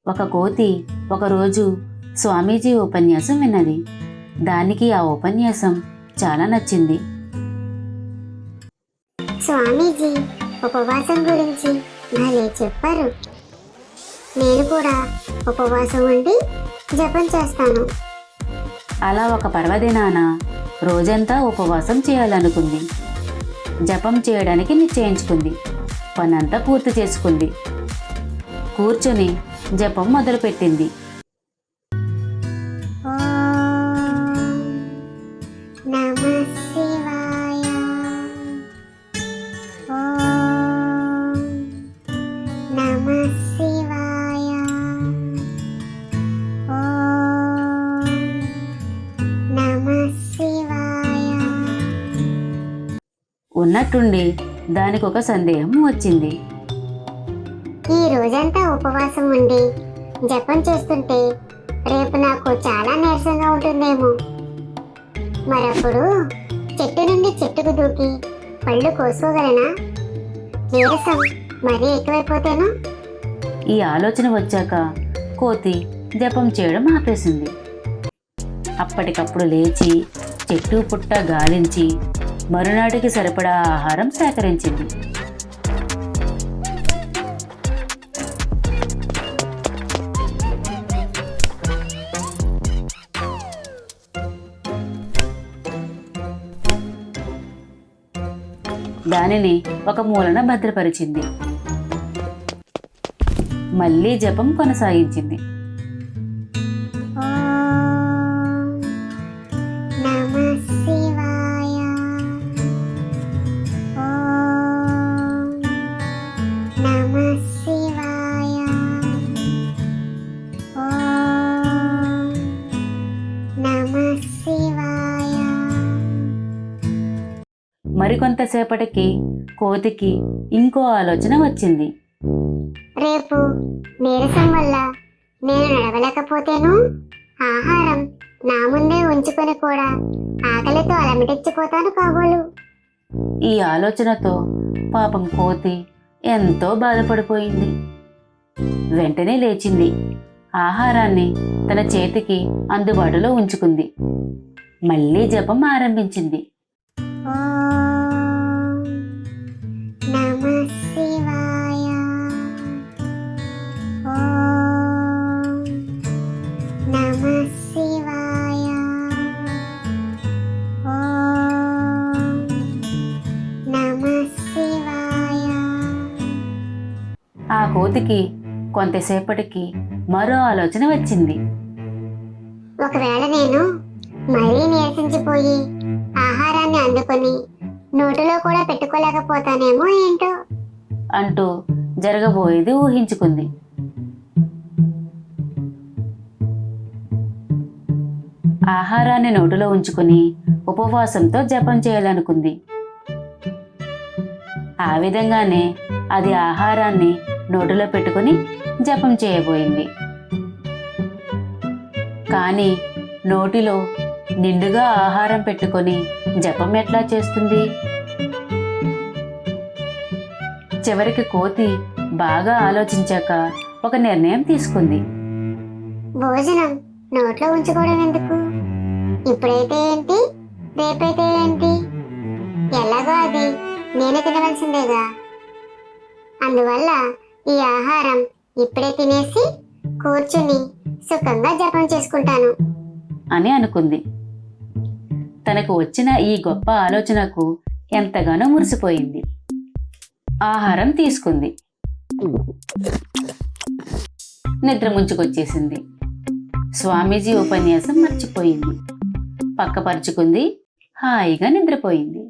ఒక కోతి ఒకరోజు స్వామీజీ ఉపన్యాసం విన్నది. దానికి ఆ ఉపన్యాసం చాలా నచ్చింది. స్వామీజీ ఉపవాసం గురించి భలే చెప్పారు. నేను కూడా ఉపవాసం ఉండి జపం చేస్తాను. అలా ఒక పర్వదినాన రోజంతా ఉపవాసం చేయాలనుకుంది. జపం చేయడానికి నిశ్చయించుకుంది. పనంతా పూర్తి చేసుకుంది. కూర్చొని జపం మొదలుపెట్టింది. ఉన్నట్టుండి దానికి ఒక సందేహం వచ్చింది. ఈ రోజంతా ఉపవాసం ఉండి జపం చేస్తుంటే రేపు నాకు చాలా నీరసంగా ఉంటుందేమో. మరప్పుడు చెట్టు నుండి చెట్టుకు దూకి పళ్ళు కోసుకోగలనా? నీరసం మరీ ఎక్కువైపోతేను? ఈ ఆలోచన వచ్చాక కోతి జపం చేయడం ఆపేసింది. అప్పటికప్పుడు లేచి చెట్టు పుట్ట గాలించి మరునాటికి సరిపడా ఆహారం సేకరించింది. దానిని ఒక మూలన భద్రపరిచింది. మళ్ళీ జపం కొనసాగించింది. మరికొంతసేపటికి కోతికి ఇంకో ఆలోచన వచ్చింది. రేపు నీరసం వల్ల నేను నడవలేకపోతేను ఆహారం నా ముందే ఉంచుకొని కూడా ఆకలితో అలమటించిపోతాను కాబోలు. ఈ ఆలోచనతో పాపం కోతి ఎంతో బాధపడిపోయింది. వెంటనే లేచింది. ఆహారాన్ని తన చేతికి అందుబాటులో ఉంచుకుంది. మళ్ళీ జపం ఆరంభించింది. ఆ కోతికి కొంతసేపటికి మరో ఆలోచన వచ్చింది. ఒకవేళ నేను మరీ నీరసించిపోయి ఆహారాన్ని అందుకొని నోటిలో కూడా పెట్టుకోలేకపోతానేమో ఏంటో అంటూ జరగబోయేది ఊహించుకుంది. ఆహారాన్ని నోటిలో ఉంచుకుని ఉపవాసంతో జపం చేయాలనుకుంది. ఆ విధంగానే అది ఆహారాన్ని నోటిలో పెట్టుకుని జపం చేయబోయింది. కానీ నోటిలో నిండుగా ఆహారం పెట్టుకొని జపం ఎట్లా చేస్తుంది? చివరికి కోతి బాగా ఆలోచించాక ఒక నిర్ణయం తీసుకుంది. భోజనం నోట్లో ఉంచుకోవడం ఎందుకు? ఇప్పుడైతే ఏంటి, రేపైతే ఏంటి, ఎలాగో అది నేను తినవలసిందేగా. అందువల్ల ఈ ఆహారం ఇప్పుడే తినేసి కూర్చుని సుఖంగా జపం చేసుకుంటాను అని అనుకుంది. తనకు వచ్చిన ఈ గొప్ప ఆలోచనకు ఎంతగానో మురిసిపోయింది. ఆహారం తీసుకుంది. నిద్ర ముంచుకొచ్చేసింది. స్వామీజీ ఉపన్యాసం మర్చిపోయింది. పక్కపరుచుకుంది. హాయిగా నిద్రపోయింది.